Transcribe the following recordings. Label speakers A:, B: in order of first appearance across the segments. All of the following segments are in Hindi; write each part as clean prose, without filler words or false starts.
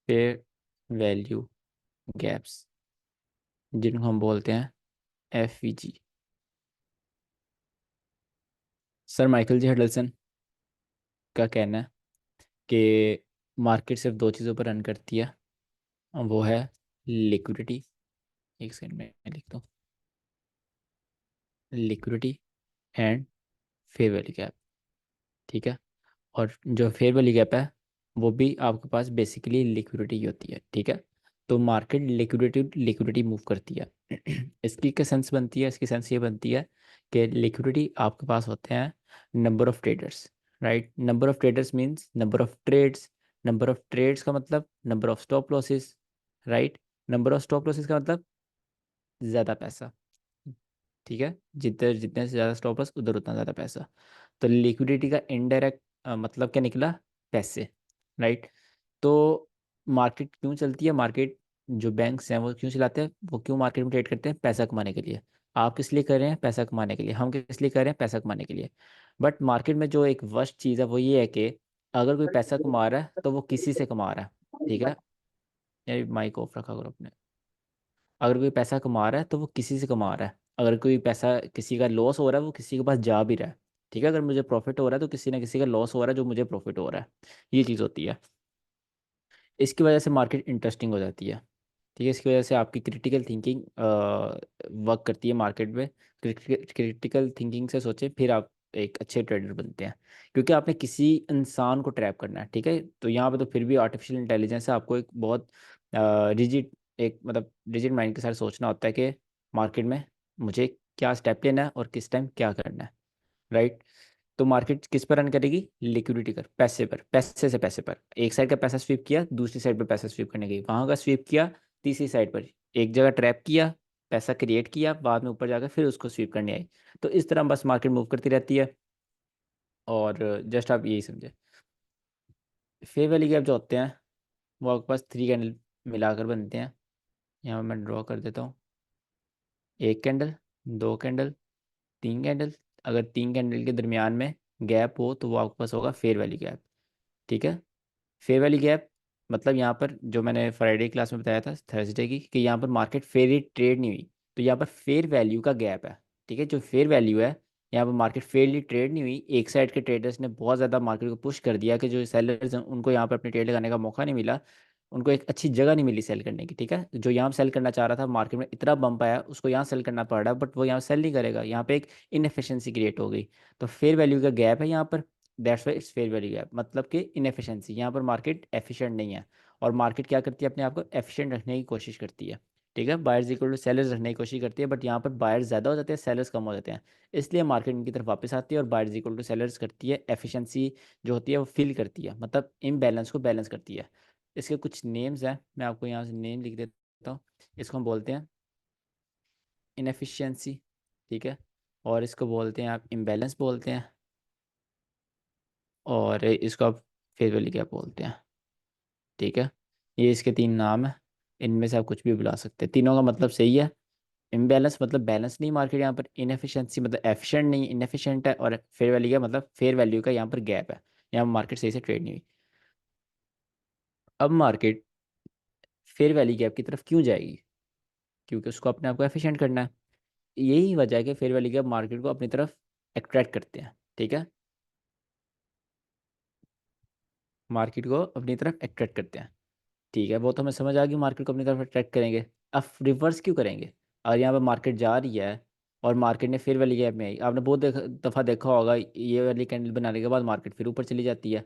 A: फेयर वैल्यू गैप्स, जिनको हम बोलते हैं FVG। सर माइकल जी हडल्सन का कहना है कि मार्केट सिर्फ दो चीज़ों पर रन करती है, और वो है लिक्विडिटी, एक सेकंड में लिखता हूँ, liquidity and fair value gap. ठीक है। और जो फेयर वैल्यू गैप है वो भी आपके पास बेसिकली लिक्विडिटी ही होती है। ठीक है। तो मार्केट लिक्विडिटी लिक्विडिटी मूव करती है। इसकी क्या सेंस बनती है? इसकी सेंस ये बनती है कि लिक्विडिटी आपके पास होते हैं number of traders, right. Number of traders means number of trades. Number of trades का मतलब number of stop losses, right. Number of stop losses का मतलब ज़्यादा पैसा। ठीक है। जितने जितने से ज़्यादा स्टॉप लॉस उधर उतना ज़्यादा पैसा। तो लिक्विडिटी का इनडायरेक्ट मतलब क्या निकला? पैसे, राइट। तो मार्केट क्यों चलती है? मार्केट जो बैंक्स हैं वो क्यों चलाते हैं? वो क्यों मार्केट में ट्रेड करते हैं? पैसा कमाने के लिए। आप किस लिए कर रहे हैं? पैसा कमाने के लिए। हम किस लिए कर रहे हैं? पैसा कमाने के लिए। बट मार्केट में जो एक वर्स्ट चीज़ है वो ये है कि अगर कोई पैसा कमा रहा है तो वो किसी से कमा रहा है। ठीक है। यार माइक ऑफ रखा करो अपने। अगर कोई पैसा कमा रहा है तो वो किसी से कमा रहा है। अगर कोई पैसा किसी का लॉस हो रहा है वो किसी के पास जा भी रहा है। ठीक है। अगर मुझे प्रॉफिट हो रहा है तो किसी ना किसी का लॉस हो रहा है जो मुझे प्रॉफिट हो रहा है। ये चीज़ होती है। इसकी वजह से मार्केट इंटरेस्टिंग हो जाती है। ठीक है। इसकी वजह से आपकी क्रिटिकल थिंकिंग वर्क करती है मार्केट में। क्रिटिकल थिंकिंग से सोचें फिर आप एक अच्छे ट्रेडर बनते हैं, क्योंकि आपने किसी इंसान को ट्रैप करना है। ठीक है। तो यहाँ पे तो फिर भी आर्टिफिशियल इंटेलिजेंस है, आपको एक बहुत रिजिड, एक मतलब रिजिड माइंड के साथ सोचना होता है कि मार्केट में मुझे क्या स्टेप लेना है और किस टाइम क्या करना है, राइट। तो मार्केट किस पर रन करेगी? लिक्विडिटी पर, पैसे पर, पैसे से पैसे पर। एक साइड का पैसा स्वीप किया, दूसरी साइड पर पैसा स्वीप करने गई, वहां का स्वीप किया, तीसरी साइड पर एक जगह ट्रैप किया, पैसा क्रिएट किया, बाद में ऊपर जाकर फिर उसको स्वीप करने आई। तो इस तरह बस मार्केट मूव करती रहती है। और जस्ट आप यही समझे। फेयर वैल्यू गैप जो होते हैं वो आपके पास थ्री कैंडल मिलाकर बनते हैं। यहाँ पर मैं ड्रॉ कर देता हूँ। एक कैंडल, दो कैंडल, तीन कैंडल। अगर तीन कैंडल के दरमियान में गैप हो तो वो आपके पास होगा फेयर वैल्यू गैप। ठीक है। फेयर वैल्यू गैप मतलब यहाँ पर जो मैंने फ्राइडे क्लास में बताया था थर्सडे की, कि यहाँ पर मार्केट फेयरली ट्रेड नहीं हुई, तो यहाँ पर फेयर वैल्यू का गैप है। ठीक है। जो फेयर वैल्यू है, यहाँ पर मार्केट फेयरली ट्रेड नहीं हुई, एक साइड के ट्रेडर्स ने बहुत ज़्यादा मार्केट को पुश कर दिया कि जो सेलर्स हैं उनको यहाँ पर अपने ट्रेड लगाने का मौका नहीं मिला, उनको एक अच्छी जगह नहीं मिली सेल करने की। ठीक है। जो यहाँ सेल करना चाह रहा था, मार्केट में इतना बम्प आया उसको यहाँ सेल करना पड़ रहा है, बट वो यहाँ सेल नहीं करेगा, यहाँ पे एक इनएफिशिएंसी क्रिएट हो गई। तो फेयर वैल्यू का गैप है यहाँ पर। That's why it's fair value gap, मतलब कि इनएफिशिएंसी, यहाँ पर मार्केट एफिशिएंट नहीं है। और मार्केट क्या करती है? अपने आप को एफिशिएंट रखने की कोशिश करती है। ठीक है। बायर्स इक्वल टू सेलर्स रखने की कोशिश करती है, बट यहाँ पर बायर्स ज़्यादा हो जाते हैं, सेलर्स कम हो जाते हैं। इसलिए मार्केट इनकी तरफ वापस आती है और बायर्स इक्वल टू सेलर्स करती है, एफिशिएंसी जो होती है वो फिल करती है, मतलब इम्बैलेंस को बैलेंस करती है। इसके कुछ नेम्स हैं, मैं आपको यहाँ से नेम लिख देता हूँ। इसको हम बोलते हैं इनएफिशिएंसी। ठीक है। और इसको बोलते हैं आप इम्बैलेंस बोलते हैं, और इसको आप फेयर वैल्यू गैप बोलते हैं। ठीक है। ये इसके तीन नाम हैं, इनमें से आप कुछ भी बुला सकते हैं, तीनों का मतलब सही है। इम्बैलेंस मतलब बैलेंस नहीं मार्केट यहाँ पर, इनएफिशिएंसी मतलब एफिशिएंट नहीं, इनएफिशिएंट है, और फेयर वैल्यू का मतलब फेयर वैल्यू का यहाँ पर गैप है, यहाँ मार्केट सही से ट्रेड नहीं हुई। अब मार्केट फेयर वैल्यू गैप की तरफ क्यों जाएगी? क्योंकि उसको अपने आप को एफिशिएंट करना है। यही वजह है कि फेयर वैल्यू गैप मार्केट को अपनी तरफ अट्रैक्ट करते हैं। ठीक है। मार्केट को अपनी तरफ अट्रैक्ट करते हैं। ठीक है। वो तो हमें समझ आ गई, मार्केट को अपनी तरफ अट्रैक्ट करेंगे। अब रिवर्स क्यों करेंगे? और यहाँ पर मार्केट जा रही है और मार्केट ने फिर वाली गैप में आई, आपने बहुत दफ़ा देखा होगा, ये वाली कैंडल बनाने के बाद मार्केट फिर ऊपर चली जाती है।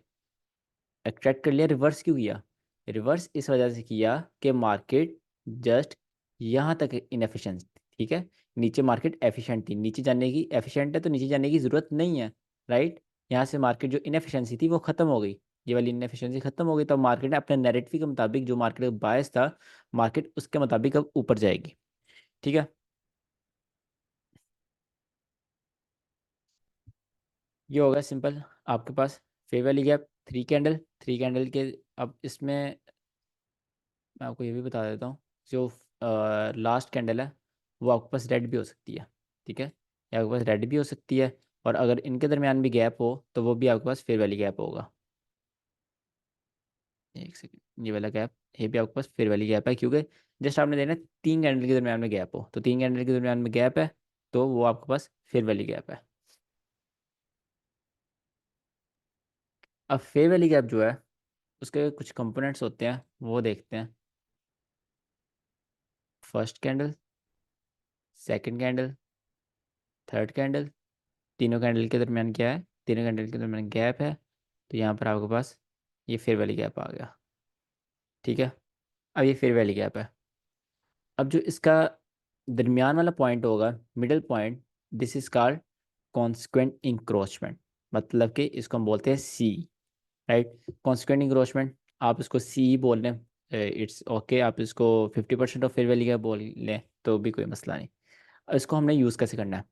A: अट्रैक्ट कर लिया, रिवर्स क्यों किया? रिवर्स इस वजह से किया कि मार्केट जस्ट यहाँ तक इनएफिशिएंट। ठीक है। नीचे मार्केट एफिशिएंट थी, नीचे जाने की, एफिशिएंट है तो नीचे जाने की ज़रूरत नहीं है, राइट। यहाँ से मार्केट जो इनएफिशिएंसी थी वो ख़त्म हो गई, ये वाली इनएफिशिएंसी ख़त्म हो गई, तो मार्केट ने अपने नैरेटिव के मुताबिक, जो मार्केट का बायस था, मार्केट उसके मुताबिक अब ऊपर जाएगी। ठीक है। ये होगा सिंपल आपके पास fair value gap, three candle, three candle के। अब इसमें मैं आपको ये भी बता देता हूँ, जो लास्ट कैंडल है वो आपके पास रेड भी हो सकती है। ठीक है। ये आपके पास रेड भी हो सकती है, और अगर इनके दरमियान भी गैप हो तो वो भी आपके पास फेयर वैल्यू गैप होगा। एक सेकंड, ये वाला गैप, ये भी आपके पास फेयर वैल्यू गैप है, क्योंकि जस्ट आपने देना 3 कैंडल के दरमियान में गैप हो, तो 3 कैंडल के दरमियान में गैप है, तो वो आपके पास फेयर वैल्यू गैप है। अब फेयर वैल्यू गैप जो है उसके कुछ कंपोनेंट्स होते हैं, वो देखते हैं। First candle, second candle, third candle, तीनों कैंडल के दरमियान क्या है, तीनों कैंडल के दरमियान गैप है, तो यहाँ पर आपके पास ये फेयर वैल्यू गैप आ गया। ठीक है, अब ये फेयर वैल्यू गैप है। अब जो इसका दरमियान वाला पॉइंट होगा, middle point, this is called consequent encroachment, मतलब कि इसको हम बोलते हैं सी। राइट, कॉन्सिक्वेंट इंक्रोचमेंट, आप इसको सी बोल लें, इट्स ओके, आप इसको 50% ऑफ फेयर वैल्यू का बोल लें तो भी कोई मसला नहीं। अब इसको हमने यूज़ कैसे करना है,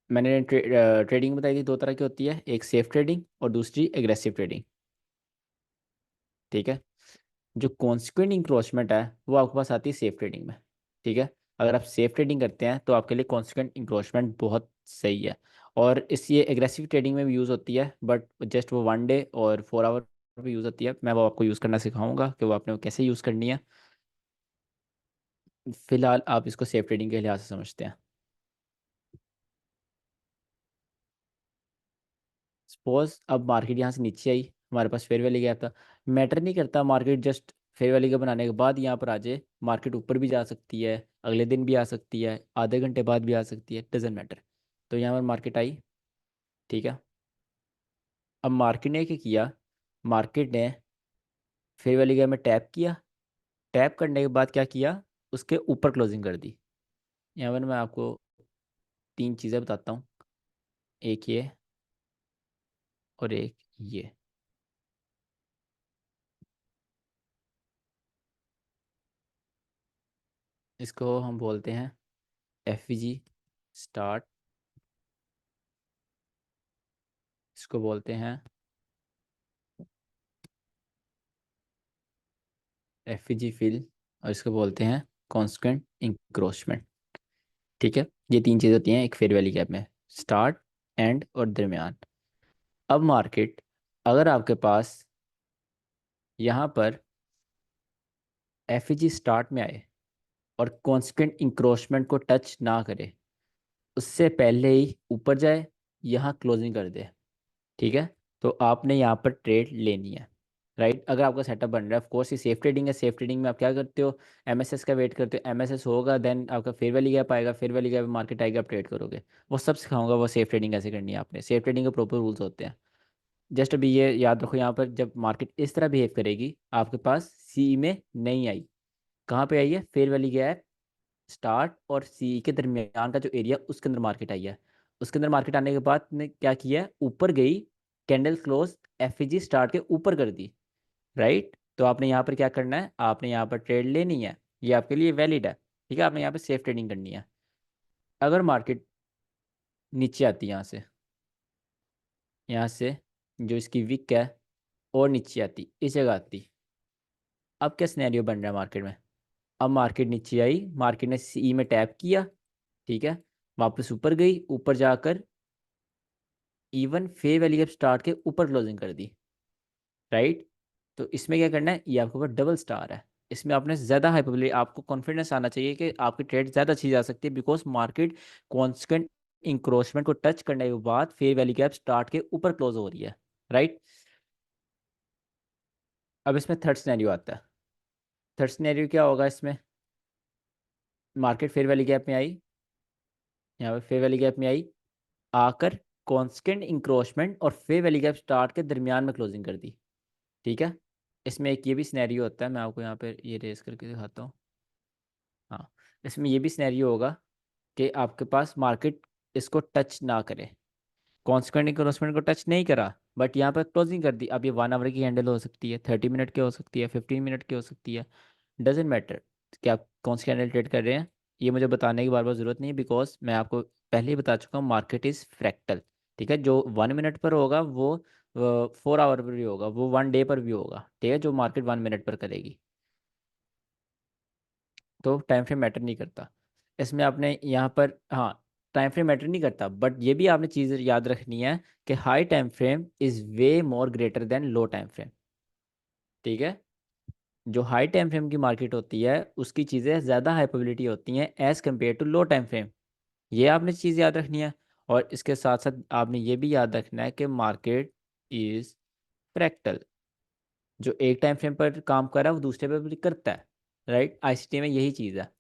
A: मैंने ट्रेडिंग बताई थी, दो तरह की होती है, एक सेफ ट्रेडिंग और दूसरी एग्रेसिव ट्रेडिंग। ठीक है, जो कॉन्सिक्वेंट इंक्रोचमेंट है वो आपके पास आती है सेफ ट्रेडिंग में। ठीक है, अगर आप सेफ ट्रेडिंग करते हैं तो आपके लिए कॉन्सिक्वेंट इंक्रोचमेंट बहुत सही है। और इस ये एग्रेसिव ट्रेडिंग में भी यूज़ होती है, बट जस्ट वो 1 डे और 4 आवर भी यूज़ होती है, मैं वो आपको यूज़ करना सिखाऊंगा कि वो आपने कैसे यूज़ करनी है। फिलहाल आप इसको सेफ ट्रेडिंग के लिहाज से समझते हैं। सपोज अब मार्केट यहाँ से नीचे आई, हमारे पास फेयर वैल्यू गया था, मैटर नहीं करता मार्केट जस्ट फेयर वैल्यू का बनाने के बाद यहाँ पर आ जाए, मार्केट ऊपर भी जा सकती है, अगले दिन भी आ सकती है, आधे घंटे बाद भी आ सकती है, डजेंट मैटर। तो यहाँ पर मार्केट आई। ठीक है, अब मार्केट ने क्या किया, मार्केट ने फेयर वैल्यू गैप में टैप किया, टैप करने के बाद क्या किया, उसके ऊपर क्लोजिंग कर दी। यहाँ पर मैं आपको 3 चीज़ें बताता हूँ, एक ये और एक ये। इसको हम बोलते हैं एफ जी स्टार्ट, इसको बोलते हैं एफ जी फिल, और इसको बोलते हैं कॉन्स्टेंट इंक्रोचमेंट। ठीक है, ये 3 चीज़ होती हैं एक फेयर वैल्यू गैप में, स्टार्ट, एंड और दरमियान। अब मार्केट अगर आपके पास यहाँ पर एफ जी स्टार्ट में आए और कॉन्स्टेंट इंक्रोचमेंट को टच ना करे, उससे पहले ही ऊपर जाए, यहाँ क्लोजिंग कर दे, ठीक है, तो आपने यहाँ पर ट्रेड लेनी है। राइट, अगर आपका सेटअप बन रहा है, ऑफ कोर्स ये सेफ ट्रेडिंग है, सेफ ट्रेडिंग में आप क्या करते हो, एमएसएस का वेट करते हो, एमएसएस होगा देन आपका फेयर वैल्यू गैप आएगा, फेयर वैल्यू गैप मार्केट आएगा, आप ट्रेड करोगे। वो सब सिखाऊंगा, वो सेफ ट्रेडिंग कैसे करनी है आपने, सेफ ट्रेडिंग के प्रॉपर रूल्स होते हैं। जस्ट अभी ये याद रखो, यहाँ पर जब मार्केट इस तरह बिहेव करेगी, आपके पास सी में नहीं आई, कहाँ पे आई है, फेयर वैल्यू गैप स्टार्ट और सी के दरमियान का जो एरिया, उसके अंदर मार्केट आई है। उसके अंदर मार्केट आने के बाद ने क्या किया, ऊपर गई, candle close F G start के ऊपर कर दी। राइट, तो आपने यहाँ पर क्या करना है, आपने यहाँ पर ट्रेड लेनी है, ये आपके लिए वैलिड है। ठीक है, आपने यहाँ पे सेफ ट्रेडिंग करनी है। अगर मार्केट नीचे आती है यहाँ से जो इसकी विक है, और नीचे आती, इस जगह आती, अब क्या सिनेरियो बन रहा है मार्केट में, अब मार्केट नीचे आई, मार्केट ने सी में टैप किया, ठीक है, वापस ऊपर गई, ऊपर जाकर इवन फेयर वैल्यू स्टार्ट के ऊपर क्लोजिंग कर दी। राइट, तो इसमें क्या करना है, ये आपके ऊपर डबल स्टार है, इसमें आपने ज़्यादा हाई प्रोबेबिलिटी, आपको कॉन्फिडेंस आना चाहिए कि आपकी ट्रेड ज़्यादा अच्छी जा सकती है, बिकॉज मार्केट कॉन्स्टेंट इंक्रोचमेंट को टच करने के बाद फेयर वैल्यू गैप स्टार्ट के ऊपर क्लोज हो रही है। राइट, अब इसमें थर्ड सिनेरियो आता है। थर्ड सिनेरियो क्या होगा इसमें, मार्केट फेयर वैल्यू गैप में आई, यहाँ पे फेयर वैल्यू गैप में आई, आकर कांस्टेंट इंक्रोचमेंट और फेयर वैल्यू गैप स्टार्ट के दरमियान में क्लोजिंग कर दी। ठीक है, इसमें एक ये भी सिनेरियो होता है, मैं आपको यहाँ पे ये रेस करके दिखाता हूँ। हाँ, इसमें ये भी सिनेरियो होगा कि आपके पास मार्केट इसको टच ना करे, कॉन्स्टेंट इंक्रोचमेंट को टच नहीं करा, बट यहाँ पर क्लोजिंग कर दी। अब ये 1 आवर की कैंडल हो सकती है, 30 मिनट की हो सकती है, 15 मिनट की हो सकती है, डजेंट मैटर कि आप कौन सी कैंडल ट्रेड कर रहे हैं, ये मुझे बताने की बार बार ज़रूरत नहीं है, बिकॉज मैं आपको पहले ही बता चुका हूँ, मार्केट इज़ फ्रैक्टल। ठीक है, जो 1 मिनट पर होगा वो 4 आवर पर भी होगा, वो 1 डे पर भी होगा, ठीक है, जो मार्केट 1 मिनट पर करेगी, तो टाइम फ्रेम मैटर नहीं करता। इसमें आपने यहाँ पर, हाँ, टाइम फ्रेम मैटर नहीं करता, बट ये भी आपने चीज़ याद रखनी है कि high time frame is way more greater than low time frame. ठीक है। जो हाई टाइम फ्रेम की मार्केट होती है उसकी चीज़ें ज़्यादा हाई प्रोबेबिलिटी होती हैं as compare to low time frame. ये आपने चीज़ याद रखनी है। और इसके साथ साथ आपने ये भी याद रखना है कि मार्केट इज़ फ्रैक्टल। जो एक टाइम फ्रेम पर काम कर रहा है वो दूसरे पर भी करता है। राइट, आईसीटी में यही चीज़ है।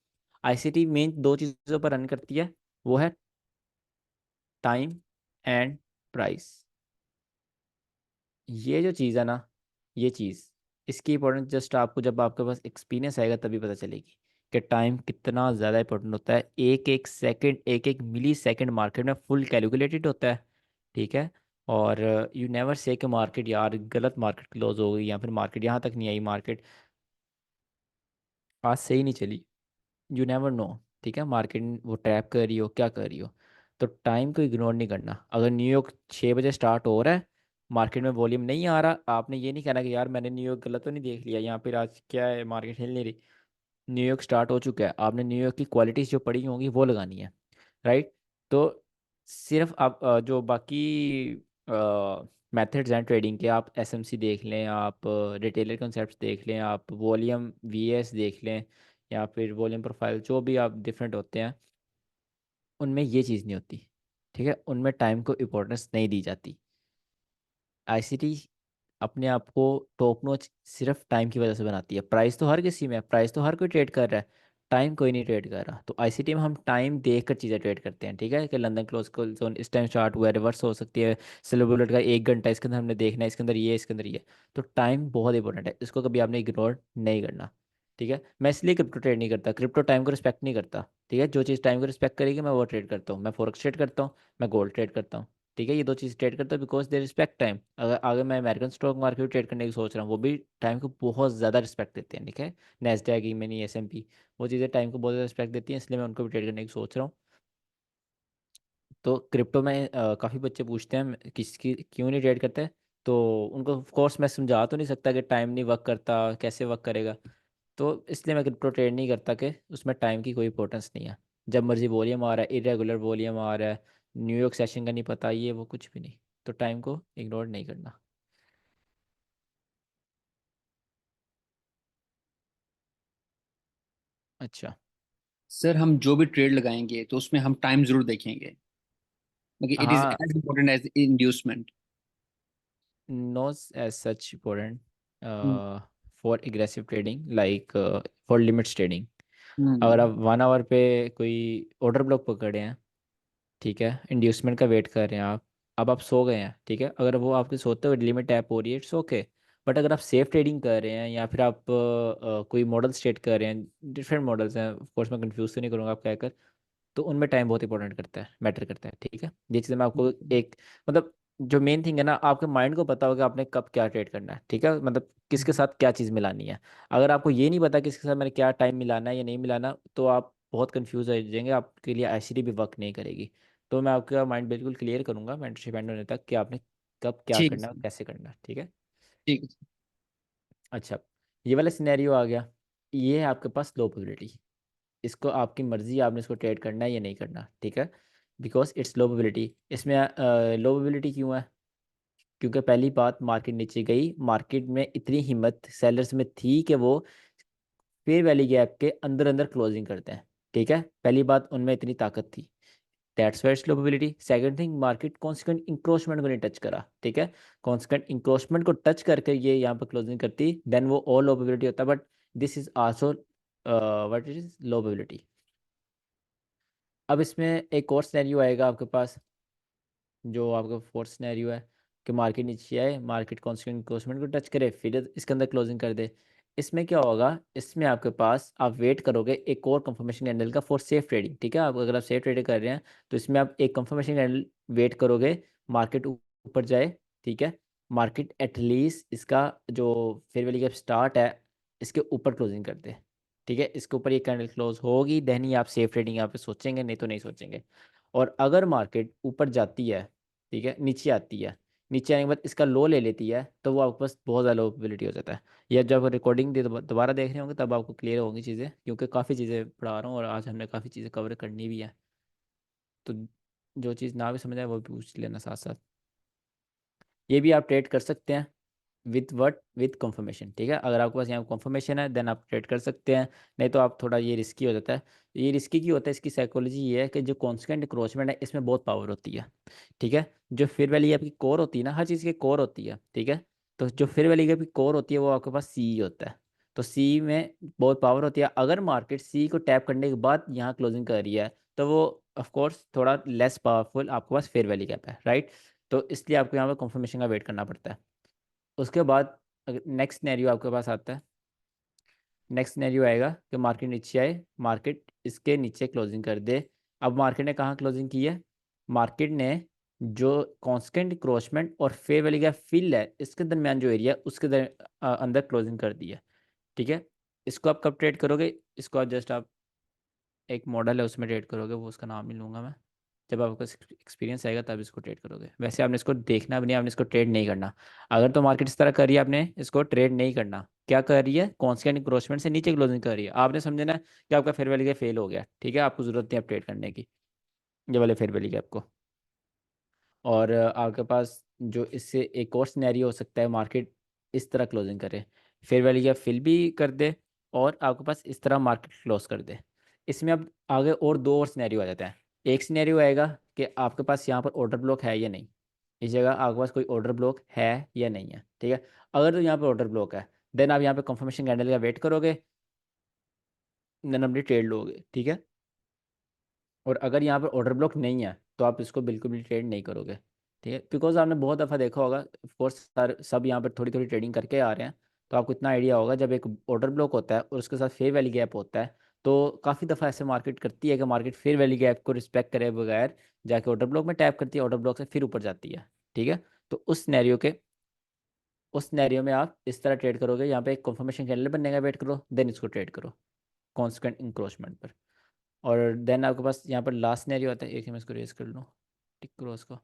A: आईसीटी मेन दो चीज़ों पर रन करती है, वो है टाइम एंड प्राइस। ये जो चीज़ है ना, ये चीज़, इसकी इंपॉर्टेंस जस्ट आपको जब आपके पास एक्सपीरियंस आएगा तभी पता चलेगी कि टाइम कितना ज़्यादा इंपॉर्टेंट होता है। एक एक सेकंड, एक एक मिली सेकंड मार्केट में फुल कैलकुलेटेड होता है। ठीक है। और यू नेवर से कि मार्केट यार गलत मार्केट क्लोज हो गई या फिर मार्केट यहाँ तक नहीं आई, मार्केट आज सही नहीं चली। You never know. ठीक है, मार्केट वो ट्रैप कर रही हो, क्या कर रही हो। तो टाइम को इग्नोर नहीं करना। अगर न्यूयॉर्क 6 बजे स्टार्ट हो रहा है, मार्केट में वॉल्यूम नहीं आ रहा, आपने ये नहीं कहना कि यार मैंने न्यूयॉर्क गलत तो नहीं देख लिया, यहाँ पर आज क्या है मार्केट हिल नहीं रही। न्यूयॉर्क स्टार्ट हो चुका है, आपने न्यूयॉर्क की क्वालिटीज जो पड़ी होंगी वो लगानी है। राइट। तो सिर्फ आप जो बाकी मेथड्स हैं ट्रेडिंग के, आप एसएमसी देख लें, आप रिटेलर कॉन्सेप्ट्स देख लें, आप वॉल्यूम वीएस देख लें, या फिर वॉल्यूम प्रोफाइल, जो भी आप डिफरेंट होते हैं, उनमें ये चीज़ नहीं होती। ठीक है, उनमें टाइम को इम्पोर्टेंस नहीं दी जाती। आईसीटी अपने आप को टॉप नॉच सिर्फ टाइम की वजह से बनाती है। प्राइस तो हर किसी में है, प्राइस तो हर कोई ट्रेड कर रहा है, टाइम कोई नहीं ट्रेड कर रहा। तो आईसीटी में हम टाइम देख कर चीज़ें ट्रेड करते हैं। ठीक है, कि लंदन क्लोज को जोन इस टाइम स्टार्ट हुआ है, रिवर्स हो सकती है, सिल्वर बुलेट का 1 घंटा इसके अंदर हमने देखना है, इसके अंदर ये, इसके अंदर ये। तो टाइम बहुत इंपॉर्टेंट है, इसको कभी आपने इग्नोर नहीं करना। ठीक है, मैं इसलिए क्रिप्टो ट्रेड नहीं करता, क्रिप्टो टाइम को रिस्पेक्ट नहीं करता। ठीक है, जो चीज़ टाइम को रिस्पेक्ट करेगी मैं वो ट्रेड करता हूँ। मैं फॉरेक्स ट्रेड करता हूँ, मैं गोल्ड ट्रेड करता हूँ। ठीक है, ये दो चीज़ ट्रेड करता हूँ बिकॉज दे रिस्पेक्ट टाइम। अगर अगर मैं अमेरिकन स्टॉक मार्केट ट्रेड करने की सोच रहा हूँ, वो भी टाइम को बहुत ज़्यादा रिस्पेक्ट देते हैं। ठीक है, नेस्डैक, ई-मिनी, एस-एम-पी, वो चीज़ें टाइम को बहुत ज़्यादा रिस्पेक्ट देती हैं, इसलिए मैं उनको भी ट्रेड करने की सोच रहा हूँ। तो क्रिप्टो में काफ़ी बच्चे पूछते हैं किसकी क्यों नहीं ट्रेड करते। तो उनको ऑफ कोर्स मैं समझा तो नहीं सकता कि टाइम नहीं वर्क करता, कैसे वर्क करेगा। तो इसलिए मैं क्रिप्टो ट्रेड नहीं करता कि उसमें टाइम की कोई इंपॉर्टेंस नहीं है। जब मर्जी वॉल्यूम आ रहा है, इरेगुलर वॉल्यूम आ रहा है, न्यूयॉर्क सेशन का नहीं पता, ये वो कुछ भी नहीं। तो टाइम को इग्नोर नहीं करना। अच्छा।
B: सर हम जो भी ट्रेड लगाएंगे तो उसमें हम टाइम जरूर देखेंगे, मतलब इट इज
A: हाँ,
B: as important as inducement.
A: No as such important for aggressive trading, like for limits trading. अगर आप 1 आवर पे कोई ऑर्डर ब्लॉक पकड़े हैं, ठीक है, इंड्यूसमेंट का वेट कर रहे हैं आप, अब आप सो गए हैं, ठीक है, अगर वो आपके सोते हुए लिमिट टैप हो रही है, इट्स ओके। बट अगर आप सेफ ट्रेडिंग कर रहे हैं या फिर आप कोई मॉडल स्टेट कर रहे हैं, डिफरेंट मॉडल्स हैं, ऑफ कोर्स मैं कंफ्यूज तो नहीं करूँगा आप कहकर, तो उनमें टाइम बहुत इंपॉर्टेंट करता है, मैटर करता है। ठीक है, ये चीज़ें मैं आपको एक, मतलब जो मेन थिंग है ना, आपके माइंड को पता होगा आपने कब क्या ट्रेड करना है। ठीक है, मतलब किसके साथ क्या चीज़ मिलानी है। अगर आपको ये नहीं पता किसके साथ मैंने क्या टाइम मिलाना है या नहीं मिलाना, तो आप बहुत कंफ्यूज हो जाएंगे, आपके लिए आईसीटी भी वर्क नहीं करेगी। तो मैं आपका माइंड बिल्कुल क्लियर करूंगा मेंटरशिप एंड होने तक कि आपने कब क्या
B: ठीक है
A: करना है और
B: सर।
A: कैसे करना है। ठीक है।
B: ठीक है
A: अच्छा, ये वाला सिनेरियो आ गया। ये है आपके पास लो प्रोबेबिलिटी। इसको आपकी मर्जी है, आपने इसको ट्रेड करना है या नहीं करना। ठीक है, बिकॉज इट्स लो प्रोबेबिलिटी। इसमें लो प्रोबेबिलिटी क्यों है? क्योंकि पहली बात, मार्केट नीचे गई, मार्केट में इतनी हिम्मत सेलर्स में थी कि वो फेयर वैली गैप के अंदर अंदर क्लोजिंग करते हैं। ठीक है, पहली बात, उनमें इतनी ताकत थी, that's why it's low probability. Second thing, market consequent encroachment को नहीं टच करा। ठीक है, कॉन्सिक्वेंट इंक्रोचमेंट को टच करके ये यहाँ पर क्लोजिंग करती, देन वो और लो प्रोबेबिलिटी होता, but this is also what it is, low probability. अब इसमें एक और सिनेरियो आएगा आपके पास, जो आपका फोर्थ सिनेरियो है, कि मार्केट नीचे आए, मार्केट कॉन्स्टेंट क्लोजमेंट को टच करे, फिर इसके अंदर क्लोजिंग कर दे। इसमें क्या होगा, इसमें आपके पास आप वेट करोगे एक और कंफर्मेशन कैंडल का फॉर सेफ ट्रेडिंग। ठीक है, आप अगर आप सेफ ट्रेडिंग कर रहे हैं तो इसमें आप एक कंफर्मेशन कैंडल वेट करोगे, मार्केट ऊपर जाए। ठीक है, मार्केट एटलीस्ट इसका जो फेयर वैल्यू गैप स्टार्ट है, इसके ऊपर क्लोजिंग कर दे। ठीक है, इसके ऊपर ये कैंडल क्लोज होगी, देन ही आप सेफ ट्रेडिंग यहाँ पे सोचेंगे, नहीं तो नहीं सोचेंगे। और अगर मार्केट ऊपर जाती है, ठीक है, नीचे आती है, नीचे आने के बाद इसका लो ले लेती है, तो वो आपके पास बहुत ज़्यादा प्रोबेबिलिटी हो जाता है। या जब रिकॉर्डिंग दोबारा देख रहे होंगे तब आपको क्लियर होंगी चीज़ें, क्योंकि काफ़ी चीज़ें पढ़ा रहा हूँ और आज हमने काफ़ी चीज़ें कवर करनी भी है। तो जो चीज़ ना भी समझ आए वो भी पूछ लेना साथ साथ। ये भी आप ट्रेड कर सकते हैं। विथ कंफर्मेशन, ठीक है। अगर आपके पास यहाँ कंफर्मेशन है देन आप ट्रेड कर सकते हैं, नहीं तो आप थोड़ा ये रिस्की हो जाता है। ये रिस्की क्यों होता है, इसकी साइकोलॉजी ये है कि जो कॉन्स्टेंट इंक्रोचमेंट है इसमें बहुत पावर होती है, ठीक है। जो फेयर वैल्यू आपकी कोर होती है ना, हर चीज़ की कोर होती है, ठीक है। तो जो फेयर वैल्यू आपकी कोर होती है वो आपके पास सी होता है। तो सी में बहुत पावर होती है। अगर मार्केट सी को टैप करने के बाद यहाँ क्लोजिंग कर रही है तो वो ऑफ कोर्स थोड़ा लेस पावरफुल आपके पास फेयर वैल्यू गैप है, राइट। तो इसलिए आपको यहाँ पर कंफर्मेशन का वेट करना पड़ता है। उसके बाद अगर नेक्स्ट सिनेरियो आपके पास आता है, नेक्स्ट सिनेरियो आएगा कि मार्केट नीचे आए, मार्केट इसके नीचे क्लोजिंग कर दे। अब मार्केट ने कहाँ क्लोजिंग की है, मार्केट ने जो कांस्टेंट क्रोचमेंट और फेयर वैल्यू का फिल है इसके दरमियान जो एरिया उसके अंदर क्लोजिंग कर दी है, ठीक है। इसको आप कब ट्रेड करोगे, इसको आप जस्ट आप एक मॉडल है उसमें ट्रेड करोगे, वो उसका नाम नहीं लूंगा मैं। जब आपको एक्सपीरियंस आएगा तब इसको ट्रेड करोगे। वैसे आपने इसको देखना भी नहीं, आपने इसको ट्रेड नहीं करना। अगर तो मार्केट इस तरह कर रही है आपने इसको ट्रेड नहीं करना। क्या कर रही है, कॉन्स्टेंट इंक्रोचमेंट से नीचे क्लोजिंग कर रही है, आपने समझना है कि आपका फेयर वैल्यू फेल हो गया, ठीक है। आपको जरूरत नहीं है ट्रेड करने की, ये वाले फेयर वैल्यू आपको। और आपके पास जो इससे एक और सिनेरियो हो सकता है, मार्केट इस तरह क्लोजिंग करे, फेयर वैल्यू या फिल भी कर दे और आपके पास इस तरह मार्केट क्लोज कर दे। इसमें अब आगे और दो और सिनेरियो आ जाते हैं। एक सिनेरियो आएगा कि आपके पास यहाँ पर ऑर्डर ब्लॉक है या नहीं, इस जगह आपके पास कोई ऑर्डर ब्लॉक है या नहीं है, ठीक है। अगर तो यहाँ पर ऑर्डर ब्लॉक है देन आप यहाँ पे कंफर्मेशन कैंडल का वेट करोगे, देन अपनी ट्रेड लोगे, ठीक है। और अगर यहाँ पर ऑर्डर ब्लॉक नहीं है तो आप इसको बिल्कुल भी ट्रेड नहीं करोगे, ठीक है। बिकॉज आपने बहुत दफ़ा देखा होगा, ऑफ कोर्स सर सब यहाँ पर थोड़ी थोड़ी ट्रेडिंग करके आ रहे हैं, तो आपको इतना आइडिया होगा जब एक ऑर्डर ब्लॉक होता है और उसके साथ फेयर वैल्यू गैप होता है तो काफ़ी दफ़ा ऐसे मार्केट करती है कि मार्केट फेयर वैल्यू गैप को रिस्पेक्ट करे बगैर जाके ऑर्डर ब्लॉक में टैप करती है, ऑर्डर ब्लॉक से फिर ऊपर जाती है, ठीक है। तो उस सिनेरियो में आप इस तरह ट्रेड करोगे, यहाँ पे एक कंफर्मेशन कैंडल बनने का वेट करो देन इसको ट्रेड करो कॉन्स्टेंट इंक्रोचमेंट पर। और देन आपके पास यहाँ पर लास्ट सिनेरियो आता है, एक ही मैं इसको रेस कर लूँ, टिक क्रॉस को।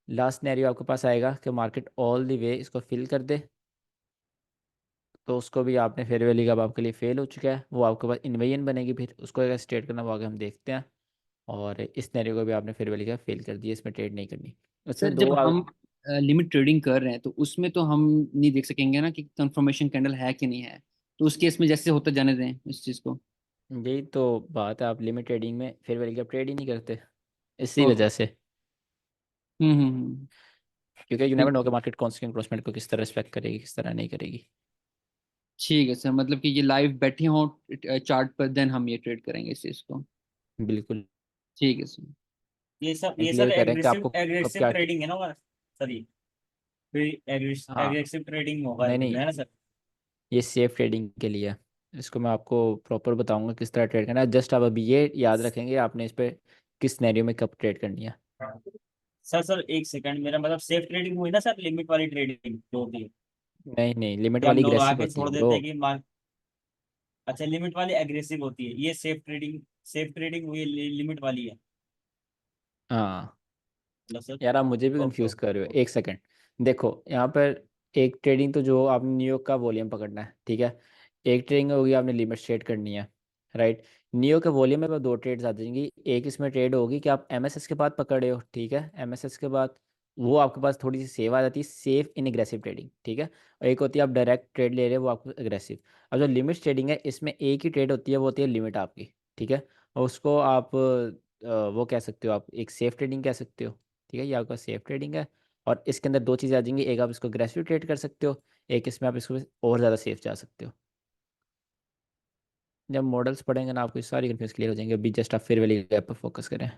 A: लास्ट सिनेरियो आपके पास आएगा कि मार्केट ऑल द वे इसको फिल कर दे, तो उसको भी आपने फेयर वैल्यू का आपके लिए फेल हो चुका है, वो आपके पास इन्वेजन बनेगी, फिर उसको अगर स्ट्रेट करना वो आगे हम देखते हैं। और इस सिनेरियो को भी आपने फेयर वैल्यू का फेल कर दिया, इसमें ट्रेड नहीं करनी।
B: सर
A: उसमें
B: जब
A: दो
B: हम लिमिट ट्रेडिंग कर रहे हैं तो उसमें तो हम नहीं देख सकेंगे ना कि कंफर्मेशन कैंडल है कि नहीं है। तो उस केस में जैसे होता जाने दें इस चीज़ को।
A: यही तो बात है, आप लिमिट ट्रेडिंग में फेयर वैल्यू का ट्रेड ही नहीं करते इसी
B: ओके।
A: वजह से। क्योंकि यू नेवर नो कि मार्केट कॉन्स्टेंट इंक्रोचमेंट को किस तरह रिस्पेक्ट करेगी किस तरह नहीं करेगी।
B: ठीक है सर, मतलब कि ये लाइव बैठे हों चार्ट पर देन हम ये ट्रेड करेंगे इस चीज़ को।
A: बिल्कुल।
B: ठीक है सर।
C: ये
A: क्लियर
C: सर
A: करें कि
C: एग्रेसिव
A: आपको कब
C: एग्रेसिव
A: क्या।
C: ट्रेडिंग है ना हमारा सर ये, फिर
A: हाँ,
C: एग्रेसिव ट्रेडिंग होगा
A: नहीं
C: इसमें
A: नहीं,
C: है ना सर।
A: ये सेफ ट्रेडिंग के लिए है। इसको मैं आपको प्रॉपर बताऊंगा किस तरह ट्रेड करना है, जस्ट आप अभी ये याद रखेंगे आपने इस पे किस सिनेरियो में कब ट्रेड करनी है।
C: सर सर एक सेकंड, मेरा मतलब सेफ ट्रेडिंग हुई ना सर, लिमिट वाली ट्रेडिंग जो होती है
A: नहीं नहीं, लिमिट
C: कि हम
A: वाली
C: लोग
A: अग्रेसिव
C: आके
A: होती है
C: छोड़
A: ब्रो।
C: देते हैं कि मार। अच्छा, लिमिट वाली एग्रेसिव होती है, ये सेफ ट्रेडिंग हुई लिमिट वाली है
A: हाँ
C: मतलब सर।
A: यार, आप मुझे भी
C: ओके
A: कंफ्यूज कर रहे हो,
C: ओके।
A: एक सेकंड। देखो यहाँ पर एक ट्रेडिंग तो जो आपने न्यूयॉर्क का वॉल्यूम पकड़ना है, ठीक है। एक ट्रेडिंग होगी आपने लिमिट ट्रेड करनी है, राइट। न्यूयॉर्क के वॉल्यूम में दो ट्रेड्स आ जाएंगी। एक इसमें ट्रेड होगी कि आप एमएसएस के बाद पकड़ रहे हो, ठीक है। एमएसएस के बाद वो आपके पास थोड़ी सी सेव आ जाती है, सेफ इन एग्रेसिव ट्रेडिंग, ठीक है। और एक होती है आप डायरेक्ट ट्रेड ले रहे हो वो आपको एग्रेसिव। अब जो लिमिट ट्रेडिंग है इसमें एक ही ट्रेड होती है, वो होती है लिमिट आपकी, ठीक है। और उसको आप वो कह सकते हो, आप एक सेफ ट्रेडिंग कह सकते हो, ठीक है। ये आपका सेफ ट्रेडिंग है। और इसके अंदर दो चीज़ें आ जाएंगी, एक आप इसको अग्रेसिव ट्रेड कर सकते हो, एक इसमें आप इसको और ज़्यादा सेफ जा सकते हो। जब मॉडल्स पढ़ेंगे ना आपको ये सारी कंफ्यूज क्लियर हो जाएंगे, अभी जस्ट आप फेयर वैल्यू गैप पर फोकस करें।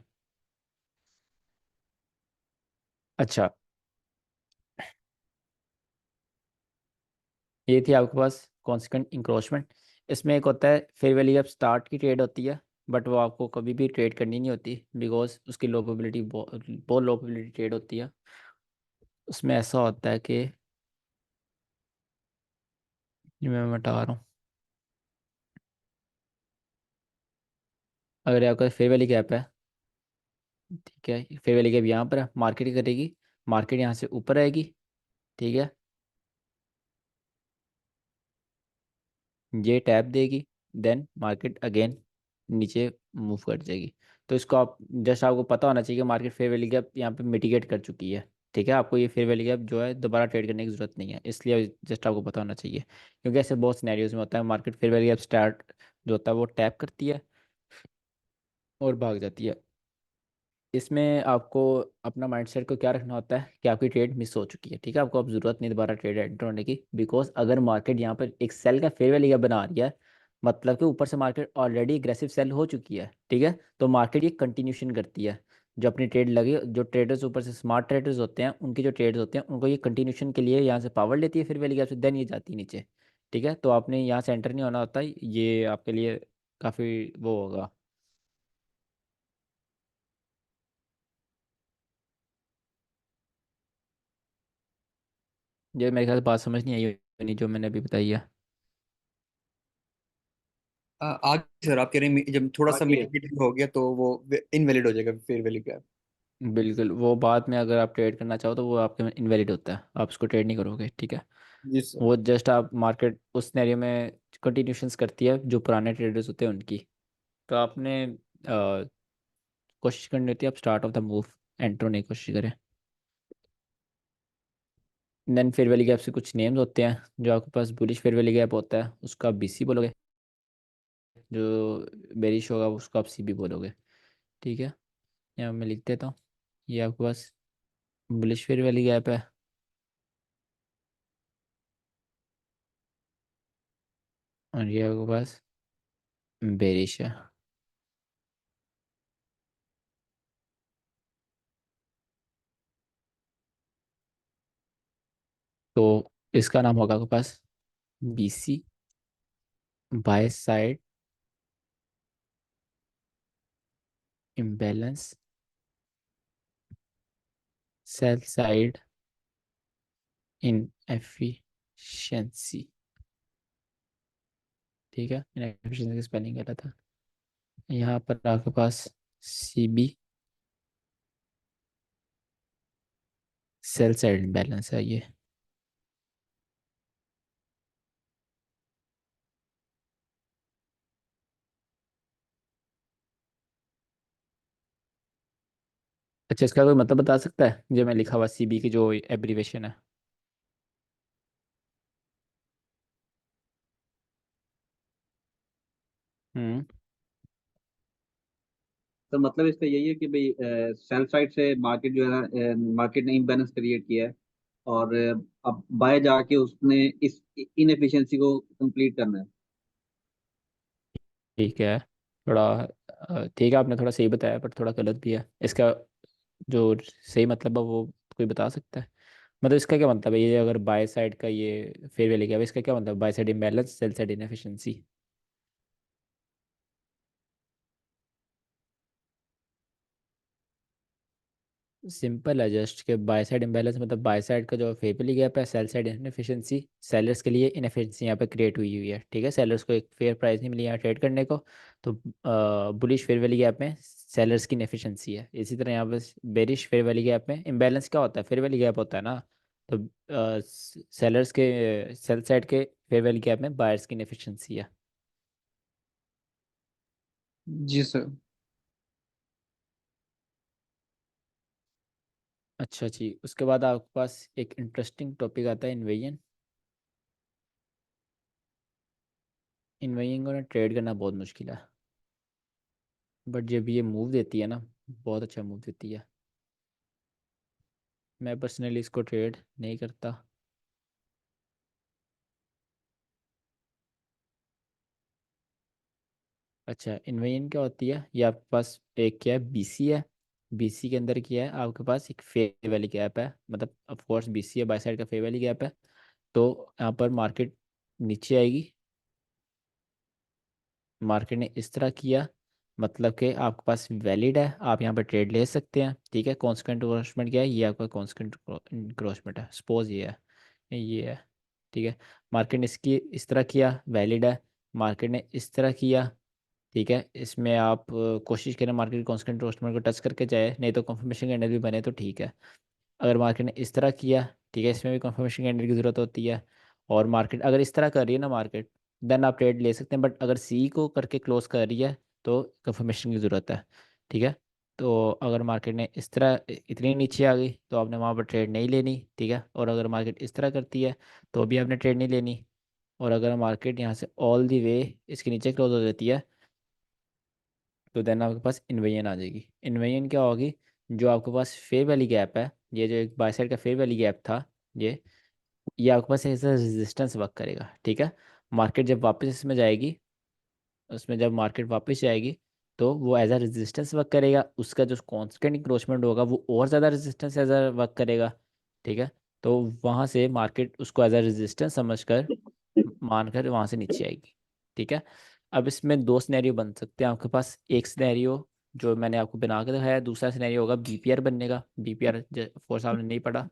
A: अच्छा, ये थी आपके पास कॉन्सिक्वेंट इंक्रोचमेंट। इसमें एक होता है फेयर वैल्यू गैप स्टार्ट की ट्रेड होती है, बट वो आपको कभी भी ट्रेड करनी नहीं होती बिकॉज उसकी लो प्रोबेबिलिटी बहुत लो प्रोबेबिलिटी ट्रेड होती है। उसमें ऐसा होता है कि ये मैं बता रहा हूँ, अगर आपका फेयर वैल्यू गैप है, ठीक है, फेयर वैल्यू गैप यहाँ पर है, मार्केट करेगी, मार्केट यहाँ से ऊपर आएगी, ठीक है, ये टैप देगी, देन मार्केट अगेन नीचे मूव कर जाएगी। तो इसको आप जस्ट आपको पता होना चाहिए कि मार्केट फेयर वैल्यू गैप यहाँ पे मिटिगेट कर चुकी है, ठीक है, आपको ये फेयर वैल्यू गैप जो है दोबारा ट्रेड करने की जरूरत नहीं है, इसलिए जस्ट आपको पता होना चाहिए, क्योंकि ऐसे बहुत सिनेरियोज में होता है market fair value gap start जो होता है वो टैप करती है और भाग जाती है। इसमें आपको अपना माइंडसेट को क्या रखना होता है कि आपकी ट्रेड मिस हो चुकी है, ठीक है, आपको अब जरूरत नहीं दोबारा ट्रेड एंटर होने की, बिकॉज अगर मार्केट यहाँ पर एक सेल का फेयर वैल्यू गैप बना रही है, मतलब कि ऊपर से मार्केट ऑलरेडी एग्रेसिव सेल हो चुकी है, ठीक है, तो मार्केट ये कंटिन्यूशन करती है। जो अपनी ट्रेड लगी, जो ट्रेडर्स ऊपर से स्मार्ट ट्रेडर्स होते हैं, उनकी जो ट्रेड्स होते हैं उनको ये कंटिन्यूशन के लिए यहाँ से पावर लेती है फेयर वैल्यू गैप से, देन ये जाती है नीचे। ठीक है, तो आपने यहाँ से एंटर नहीं होना होता, ये आपके लिए काफ़ी वो होगा। ये मेरे ख्याल से बात समझ नहीं आई होनी जो मैंने अभी बताई है।
B: आज सर आप कह रहे हैं जब थोड़ा सा
D: आगे
B: मिटिगेटिंग हो गया तो वो इनवैलिड हो जाएगा फेयर वैल्यू गैप।
A: बिल्कुल, वो बाद में अगर आप ट्रेड करना चाहो तो वो आपके में इनवैलिड होता है, आप उसको ट्रेड नहीं करोगे, ठीक है।
B: जी सर।
A: वो जस्ट आप मार्केट उस सिनेरियो में कंटिन्यूशंस करती है जो पुराने ट्रेडर्स होते हैं उनकी। तो आपने कोशिश करनी होती है आप start of the move enter होने की कोशिश करें। देन फेयर वैल्यू गैप से कुछ नेम्स होते हैं, जो आपके पास बुलिश फेयर वैल्यू गैप होता है उसका बीसी बोलोगे, जो बेरिश होगा उसको आप सीबी बोलोगे, ठीक है। यहाँ मैं लिख देता हूँ, ये आपके पास बुलिश फेयर वैल्यू गैप है और ये आपके पास बेरिश है। तो इसका नाम होगा आपके पास BC, buy side imbalance, sell side inefficiency, ठीक है, इनएफिशिएंसी की स्पेलिंग गलत था। यहाँ पर आपके पास सीबी सेल साइड इम्बैलेंस है ये। अच्छा, इसका कोई मतलब बता सकता है जो मैं लिखा हुआ सीबी की जो एब्रीवेशन है? हम्म।
D: तो मतलब इसका यही है कि भाई सेल साइड से मार्केट जो है ना, मार्केट ने इम्बैलेंस क्रिएट किया है, और अब बाय जाके उसने इस इनएफिशिएंसी को कंप्लीट करना है।
A: ठीक है, थोड़ा ठीक है, आपने थोड़ा सही बताया पर थोड़ा गलत भी है इसका। जो सही मतलब है वो कोई बता सकता है? मतलब इसका क्या मतलब है, ये अगर बाय साइड का ये फेयर वैल्यू क्या है, इसका क्या मतलब, bye side imbalance sell side inefficiency? Simple है जस्ट कि बाय साइड इम्बैलेंस मतलब बाय साइड का जो फेवरली गैप है, सेल साइड इनएफिशिएंसी, सेलर्स के लिए इनएफिशिएंसी यहाँ पे क्रिएट हुई हुई है, ठीक है, सेलर्स को एक फेयर प्राइस नहीं मिली यहाँ ट्रेड करने को, तो बुलिश फेयर वैल्यू गैप में सेलर्स की इनएफिशिएंसी है। इसी तरह यहाँ पे बेरिश फेयर वैल्यू गैप में इम्बैलेंस क्या होता है, फेयर वैल्यू गैप होता है ना, तो सेलर्स के सेल साइड के फेयर वैल्यू गैप में बायर्स की इनएफिशिएंसी है।
B: जी सर।
A: अच्छा जी, उसके बाद आपके पास एक इंटरेस्टिंग टॉपिक आता है इन्वेजन। इन्वेजिंग को ना ट्रेड करना बहुत मुश्किल है, बट जब ये मूव देती है ना, बहुत अच्छा मूव देती है। मैं पर्सनली इसको ट्रेड नहीं करता। अच्छा, इन्वेजन क्या होती है, ये आपके पास एक क्या है, बीसी है, बीसी के अंदर क्या है आपके पास एक फेयर वैल्यू गैप है, मतलब ऑफ कोर्स बीसी है, बाय साइड का फेयर वैल्यू गैप है। तो यहाँ पर मार्केट नीचे आएगी, मार्केट ने इस तरह किया, मतलब कि आपके पास वैलिड है, आप यहाँ पर ट्रेड ले सकते हैं, ठीक है। कॉन्स्टेंट इंक्रोचमेंट क्या है, ये आपका कॉन्स्टेंट इंक्रोचमेंट है, सपोज ये है, ठीक है। मार्केट ने इसकी इस तरह किया, वैलिड है। मार्केट ने इस तरह किया, ठीक है, इसमें आप कोशिश करें मार्केट कॉन्स्टेंट इंक्रोचमेंट को टच करके जाए, नहीं तो कंफर्मेशन कैंडल भी बने तो ठीक है। अगर मार्केट ने इस तरह किया, ठीक है, इसमें भी कंफर्मेशन कैंडल की ज़रूरत होती है। और मार्केट अगर इस तरह कर रही है ना मार्केट, देन आप ट्रेड ले सकते हैं, बट अगर सी को करके क्लोज कर रही है तो कंफर्मेशन की ज़रूरत है, ठीक है। तो अगर मार्केट ने इस तरह इतनी नीचे आ गई तो आपने वहाँ पर ट्रेड नहीं लेनी, ठीक है। और अगर मार्केट इस तरह करती है तो भी आपने ट्रेड नहीं लेनी। और अगर मार्केट यहाँ से ऑल दी वे इसके नीचे क्लोज हो जाती है तो देन आपके पास इन्वेजन आ जाएगी। इन्वेजन क्या होगी, जो आपके पास फेयर वैली गैप है, ये जो एक बाय साइड का फेयर वैली गैप था, ये आपके पास ऐसा रेजिस्टेंस वर्क करेगा, ठीक है। मार्केट जब वापस इसमें जाएगी, उसमें जब मार्केट वापस जाएगी तो वो एज अ रेजिस्टेंस वर्क करेगा, उसका जो कांस्टेंट इंक्रोचमेंट होगा वो और ज़्यादा रेजिस्टेंस एज अ वर्क करेगा, ठीक है। तो वहाँ से मार्केट उसको एज अ रेजिस्टेंस समझकर मानकर वहाँ से नीचे आएगी, ठीक है। अब इसमें दो सिनेरियो बन सकते हैं आपके पास। एक सिनेरियो जो मैंने आपको बना के दिखाया है, दूसरा सिनेरियो होगा बीपीआर बनने का। बीपीआर फोर्स आपने नहीं पढ़ा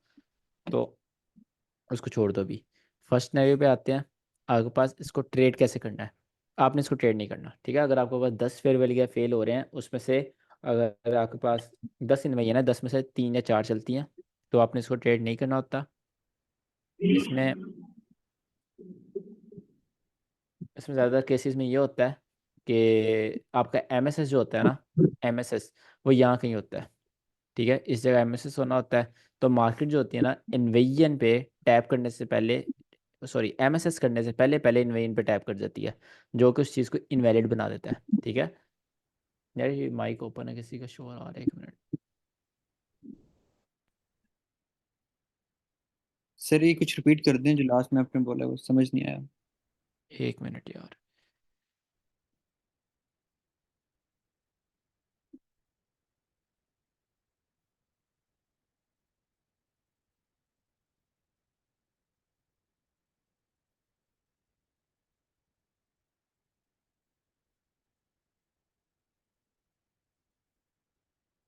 A: तो उसको छोड़ दो अभी। फर्स्ट सिनेरियो पे आते हैं। आपके पास इसको ट्रेड कैसे करना है। आपने इसको ट्रेड नहीं करना, ठीक है। अगर आपके पास 10 फेयर वैल्यू या फेल हो रहे हैं, उसमें से अगर आपके पास 10 इन्वेजन है, 10 में से 3 या 4 चलती हैं, तो आपने इसको ट्रेड नहीं करना होता। इसमें इसमें ज़्यादातर केसेस में ये होता है कि आपका एमएसएस जो होता है ना, एमएसएस वो यहाँ कहीं होता है, ठीक है। इस जगह एमएसएस होना होता है। तो मार्केट जो होती है ना, इन्वेजन पे टैप करने से पहले, सॉरी एमएसएस करने से पहले पहले इन्वेजन पे टैप कर जाती है, जो कि उस चीज़ को इनवैलिड बना देता है, ठीक है। यार ये माइक ओपन है, किसी का शोर आ रहा है, एक मिनट।
B: सर ये कुछ रिपीट कर दें जो लास्ट में आपने बोला, वो समझ नहीं आया।
A: एक मिनट यार।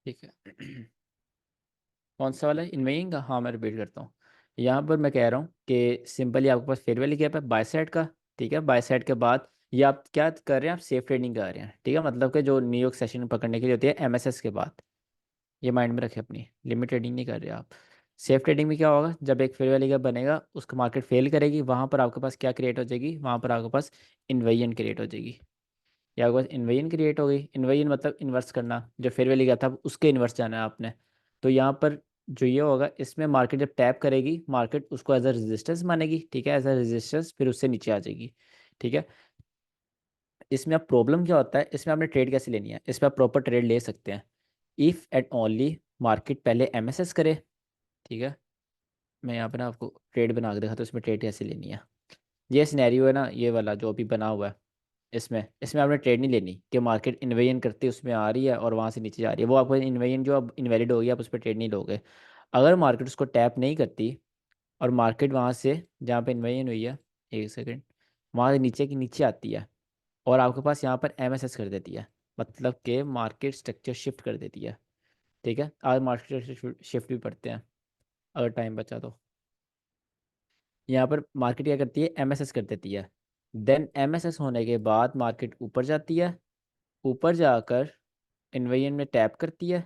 A: ठीक है। कौन सा वाला है, इन्वेइंग का? हाँ मैं रिपीट करता हूँ। यहाँ पर मैं कह रहा हूँ कि सिंपली आपके पास फेयर वैल्यू गैप है बाय साइड का, ठीक है। बाय साइड के बाद ये आप क्या कर रहे हैं, आप सेफ ट्रेडिंग कर रहे हैं, ठीक है। मतलब कि जो न्यूयॉर्क सेशन पकड़ने के लिए होती है एमएसएस के बाद, ये माइंड में रखें अपनी। लिमिट ट्रेडिंग नहीं कर रहे आप। सेफ ट्रेडिंग में क्या होगा, जब एक फेयर वैल्यू गैप बनेगा, उसका मार्केट फेल करेगी, वहाँ पर आपके पास क्या क्रिएट हो जाएगी, वहाँ पर आपके पास इन्वेजन क्रिएट हो जाएगी। या आपके पास इन्वेजन क्रिएट हो गई। इन्वेजन मतलब इन्वर्स करना, जो फेयर वैल्यू गया था उसके इन्वर्स जाना है आपने। तो यहाँ पर जो ये होगा, इसमें मार्केट जब टैप करेगी, मार्केट उसको एज अ रेजिस्टेंस मानेगी, ठीक है। एज अ रेजिस्टेंस फिर उससे नीचे आ जाएगी, ठीक है। इसमें अब प्रॉब्लम क्या होता है, इसमें आपने ट्रेड कैसे लेनी है, इसमें आप प्रॉपर ट्रेड ले सकते हैं इफ़ एट ओनली मार्केट पहले एमएसएस करे, ठीक है। मैं यहाँ पर ना आपको ट्रेड बना के देखा तो इसमें ट्रेड कैसे लेनी है। ये सिनेरियो है ना, ये वाला जो अभी बना हुआ है, इसमें आपने ट्रेड नहीं लेनी कि मार्केट इन्वेजन करते उसमें आ रही है और वहाँ से नीचे जा रही है, वो आपको इन्वेजन जो अब इनवैलिड हो गया, आप उस पर ट्रेड नहीं लोगे। अगर मार्केट उसको टैप नहीं करती और मार्केट वहाँ से जहाँ पे इन्वेजन हुई है, एक सेकेंड, वहाँ से नीचे की नीचे आती है और आपके पास यहाँ पर एमएसएस कर देती है, मतलब कि मार्केट स्ट्रक्चर शिफ्ट कर देती है, ठीक है। आज मार्केट स्ट्रक्चर शिफ्ट भी पढ़ते हैं अगर टाइम बचा तो। यहाँ पर मार्केट क्या करती है, एमएसएस कर देती है। देन एमएसएस होने के बाद मार्केट ऊपर जाती है, ऊपर जाकर इन्वेजन में टैप करती है।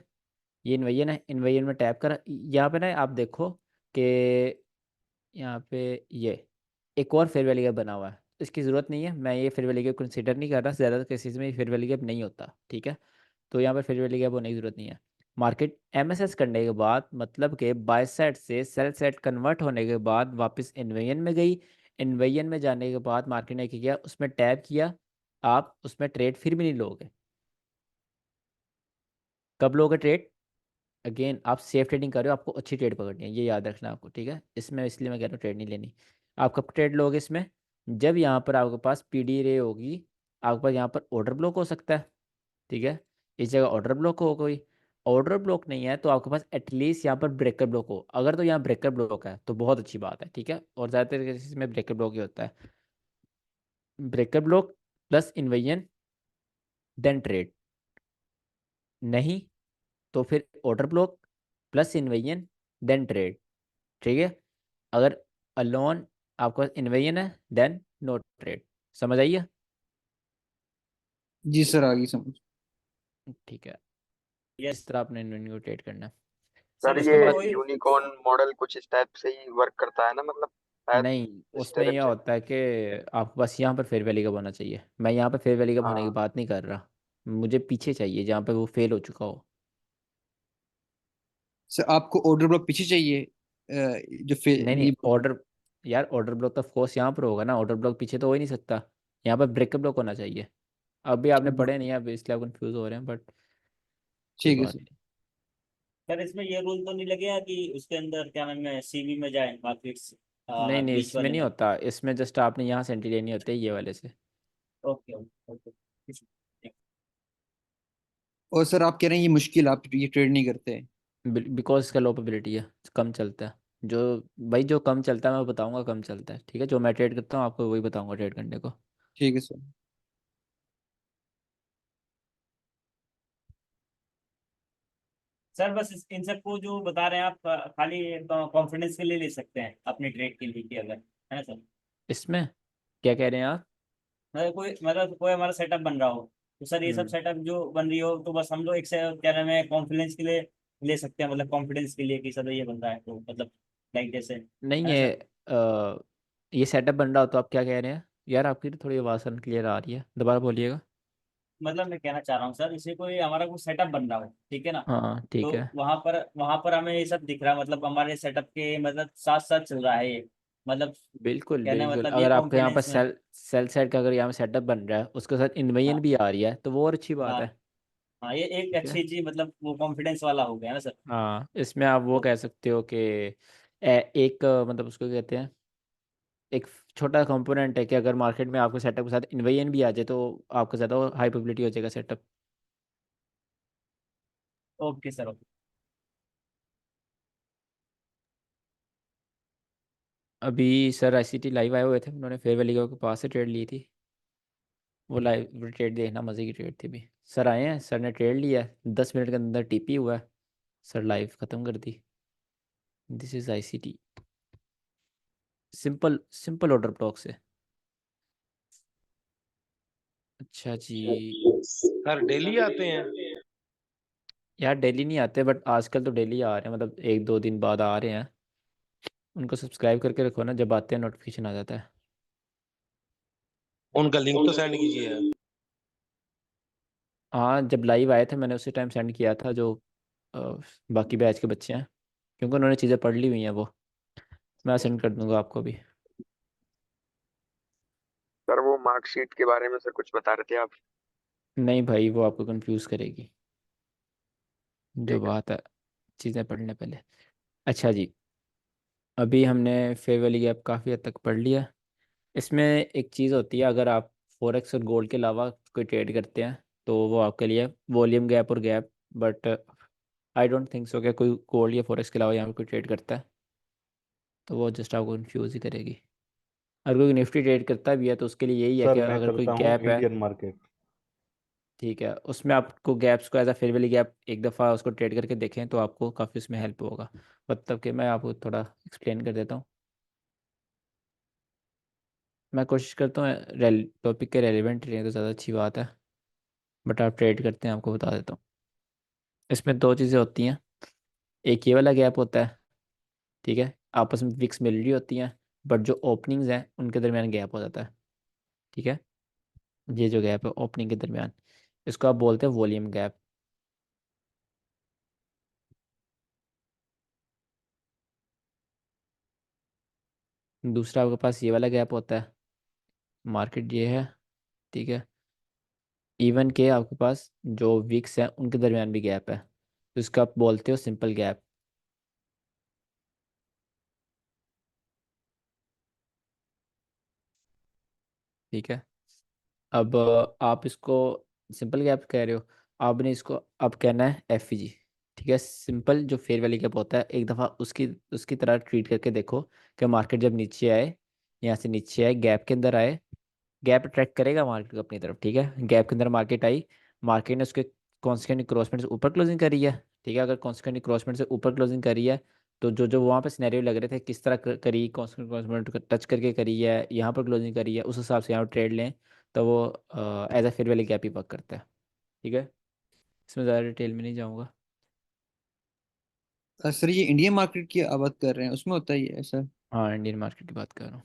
A: ये इन्वेजन है, इन्वेजन में टैप करा। यहाँ पे ना आप देखो कि यहाँ पे ये एक और फेयर वैल्यू गैप बना हुआ है, इसकी ज़रूरत नहीं है, मैं ये फेयर वैल्यू गैप कंसिडर नहीं कर रहा। ज़्यादातर केसेस में फेयर वैल्यू गैप नहीं होता, ठीक है। तो यहाँ पर फेयर वैल्यू गैप होने की ज़रूरत नहीं है। मार्केट एमएसएस करने के बाद, मतलब कि बाय साइड से सेल साइड कन्वर्ट होने के बाद वापस इन्वेजन में गई। इन्वेजन में जाने के बाद मार्केट ने क्या किया, उसमें टैप किया। आप उसमें ट्रेड फिर भी नहीं लोगे। कब लोगे ट्रेड, अगेन आप सेफ ट्रेडिंग कर रहे हो, आपको अच्छी ट्रेड पकड़नी है, ये याद रखना आपको, ठीक है। इसमें इसलिए मैं कह रहा हूँ ट्रेड नहीं लेनी। आप कब ट्रेड लोगे इसमें, जब यहाँ पर आपके पास पीडी रे होगी, आपके पास यहाँ पर ऑर्डर ब्लॉक हो सकता है, ठीक है। इस जगह ऑर्डर ब्लॉक हो गई। ऑर्डर ब्लॉक नहीं है तो आपके पास एटलीस्ट यहाँ पर ब्रेकर ब्लॉक हो। अगर तो यहाँ ब्रेकर ब्लॉक है तो बहुत अच्छी बात है, ठीक है। और ज़्यादातर केसेस में ब्रेकर ब्लॉक ही होता है। Breaker block plus inversion then trade, नहीं तो फिर order block plus inversion then trade, ठीक है। अगर अलोन आपका इन्वेजन है देन नो ट्रेड। समझ आइए,
B: जी सर, आ गई समझ।
A: ठीक है।
C: यस।
A: इस तरह आपने इन्वेजन को ट्रेड करना है।
C: सर
E: सर
A: उसके
E: ये
C: इसमें
A: बाद
C: कोई
E: यूनिकॉर्न मॉडल कुछ इस टाइप से ही वर्क करता है ना, मतलब शायद
A: नहीं,
E: इस
A: उसमें यह
E: डायरेक्शन।
A: होता है कि आपको बस यहाँ पर फेयर वैल्यू का होना चाहिए। मैं यहाँ पर फेयर वैल्यू का होने की
E: हाँ
A: बात नहीं कर रहा, मुझे पीछे चाहिए जहाँ पे वो फेल हो चुका हो।
B: सर आपको ऑर्डर ब्लॉक पीछे चाहिए, जो
A: नहीं नहीं, ऑर्डर, यार ऑर्डर ब्लॉक तो ऑफकोर्स यहाँ पर होगा ना, ऑर्डर ब्लॉक पीछे तो हो ही नहीं सकता। यहाँ पर ब्रेकअप ब्लॉक होना चाहिए। अभी आपने पढ़े नहीं है, अभी इसलिए आप कंफ्यूज हो रहे हैं, बट कोई
B: ठीक है
A: बात
B: सर।
A: नहीं।
C: सर इसमें ये रूल तो नहीं लगेगा कि उसके अंदर क्या नाम है सीवी में जाए मार्केट्स
A: नहीं नहीं,
C: बीच
A: इसमें
C: वाले
A: नहीं
C: में?
A: होता, इसमें जस्ट आपने यहाँ से एंट्री लेनी होती है, ये वाले से।
C: Okay okay okay.
B: और सर आप कह रहे हैं ये मुश्किल, आप ये ट्रेड नहीं करते?
A: बिकॉज इसका लो प्रोबेबिलिटी है, कम चलता है। जो भाई जो कम चलता है मैं बताऊंगा कम चलता है, ठीक है, जो मैं ट्रेड करता हूँ आपको वही बताऊंगा ट्रेड करने को।
B: ठीक है सर।
C: सर बस इन सबको जो बता रहे हैं आप खाली कॉन्फिडेंस के लिए ले सकते हैं अपनी ट्रेड के लिए कि अगर है ना सर?
A: इसमें क्या कह रहे हैं आप?
C: मतलब कोई हमारा सेटअप बन रहा हो तो सर ये सब
A: हम्म।
C: सेटअप जो बन रही हो तो बस हम लोग एक से क्या नाम है कॉन्फिडेंस के लिए ले सकते हैं, मतलब कॉन्फिडेंस के लिए कि सर ये बन रहा है तो मतलब लाइक जैसे है
A: नहीं
C: ना सर?
A: ये सेटअप बन रहा हो तो आप क्या कह रहे हैं? यार आपकी थोड़ी आवाज़ अनक्लियर आ रही है, दोबारा बोलिएगा।
C: मतलब मैं कहना चाह रहा हूँ सर इसे कोई हमारा कोई सेटअप बन रहा हो, ठीक है ना?
A: हाँ ठीक
C: तो
A: है।
C: वहां पर हमें ये सब दिख रहा है, मतलब हमारे सेटअप के मतलब साथ साथ चल रहा है ये, मतलब
A: बिल्कुल
C: कहने का
A: बिल्कुल,
C: मतलब ये
A: अगर आपके यहाँ पर
C: कॉन्फिडेंस में।
A: सेल सेट का अगर यहाँ सेटअप बन रहा है उसके साथ इन्वेजन
C: हाँ
A: भी आ रही है तो वो और अच्छी बात
C: हाँ
A: है।
C: हाँ, ये एक
A: ठीक है।
C: अच्छी चीज मतलब वो कॉन्फिडेंस वाला हो गया ना सर?
A: हाँ, इसमें आप वो
C: तो
A: कह सकते हो कि एक मतलब उसको कहते हैं, एक छोटा कंपोनेंट है कि अगर मार्केट में आपको सेटअप के साथ इन्वेजन भी आ जाए तो आपका ज़्यादा हाई प्रोबेबिलिटी हो जाएगा सेटअप।
C: Okay sir okay.
A: अभी सर आईसीटी लाइव आए हुए थे, उन्होंने फेयर वैली के पास से ट्रेड ली थी। वो लाइव ट्रेड देखना मज़े की ट्रेड थी भी। सर आए हैं, सर ने ट्रेड लिया है, 10 मिनट के अंदर टीपी हुआ है, सर लाइव ख़त्म कर दी। This is ICT, simple simple order block से। अच्छा जी।
F: सर डेली आते हैं?
A: यार डेली नहीं आते बट आजकल तो डेली आ रहे हैं, मतलब एक दो दिन बाद आ रहे हैं। उनको सब्सक्राइब करके रखो ना, जब आते हैं नोटिफिकेशन आ जाता है।
F: उनका लिंक तो सेंड कीजिए।
A: हाँ, जब लाइव आए थे मैंने उसी टाइम सेंड किया था, जो अ, बाकी बैच के बच्चे हैं, क्योंकि उन्होंने चीज़ें पढ़ ली हुई हैं वो। मैं सेंड कर दूंगा आपको भी।
E: सर वो मार्कशीट के बारे में सर कुछ बता रहे थे आप?
A: नहीं भाई, वो आपको कंफ्यूज करेगी, जो
E: ठीक है।
A: बात है चीज़ें पढ़ने पहले। अच्छा जी, अभी हमने फेयर वैली गैप काफ़ी हद तक पढ़ लिया। इसमें एक चीज़ होती है, अगर आप फॉरेक्स और गोल्ड के अलावा कोई ट्रेड करते हैं तो वो आपके लिए वॉल्यूम गैप और gap, but I don't think so कि कोई गोल्ड या फॉरेक्स के अलावा यहाँ पे कोई ट्रेड करता है, तो वो जस्ट आपको कंफ्यूज ही करेगी। अगर कोई निफ्टी ट्रेड करता भी है तो उसके लिए यही है कि
F: सर मैं
A: अगर कोई
F: करता हूँ
A: गैप है,
F: इंडियन मार्केट।
A: ठीक है, उसमें आपको गैप्स को as a fair value gap एक दफ़ा उसको ट्रेड करके देखें तो आपको काफ़ी उसमें हेल्प होगा। मतलब कि मैं आपको थोड़ा एक्सप्लेन कर देता हूँ। मैं कोशिश करता हूँ टॉपिक के रेलिवेंट रहें तो ज़्यादा अच्छी बात है, बट आप ट्रेड करते हैं आपको बता देता हूँ। इसमें दो चीज़ें होती हैं, एक ये वाला गैप होता है, ठीक है, आपस में विक्स मिल रही होती हैं, बट जो ओपनिंग्स हैं उनके दरमियान गैप हो जाता है, ठीक है। ये जो गैप है ओपनिंग के दरमियान, इसको आप बोलते हैं वॉल्यूम गैप। दूसरा आपके पास ये वाला गैप होता है, मार्केट ये है, ठीक है, इवन के आपके पास जो विक्स हैं उनके दरमियान भी गैप है, तो इसको आप बोलते हो सिंपल गैप, ठीक है। अब आप इसको सिंपल गैप कह रहे हो, आपने इसको अब कहना है एफ जी, ठीक है। सिंपल जो फेयर वैली गैप होता है, एक दफ़ा उसकी उसकी तरह ट्रीट करके देखो कि मार्केट जब नीचे आए, यहाँ से नीचे आए, गैप के अंदर आए, गैप अट्रैक्ट करेगा मार्केट को अपनी तरफ, ठीक है। गैप के अंदर मार्केट आई, मार्केट ने उसके कॉन्स्टेंट क्रॉसमेंट से ऊपर क्लोजिंग करी है, ठीक है। अगर कॉन्स्टेंट क्रॉसमेंट से ऊपर क्लोजिंग करी है तो जो जो वहाँ पे सिनेरियो लग रहे थे किस तरह करी, कॉन्स्टेंट क्रॉसमेंट टच करके करी है, यहाँ पर क्लोजिंग करी है, उस हिसाब से यहाँ पर ट्रेड लें, तो वो as a fair value gap ही वर्क करता है, ठीक है। इसमें ज़्यादा डिटेल में नहीं जाऊँगा।
B: सर ये इंडियन मार्केट की बात कर रहे हैं, उसमें होता ही है ऐसा?
A: हाँ, इंडियन मार्केट की बात कर रहा हूँ।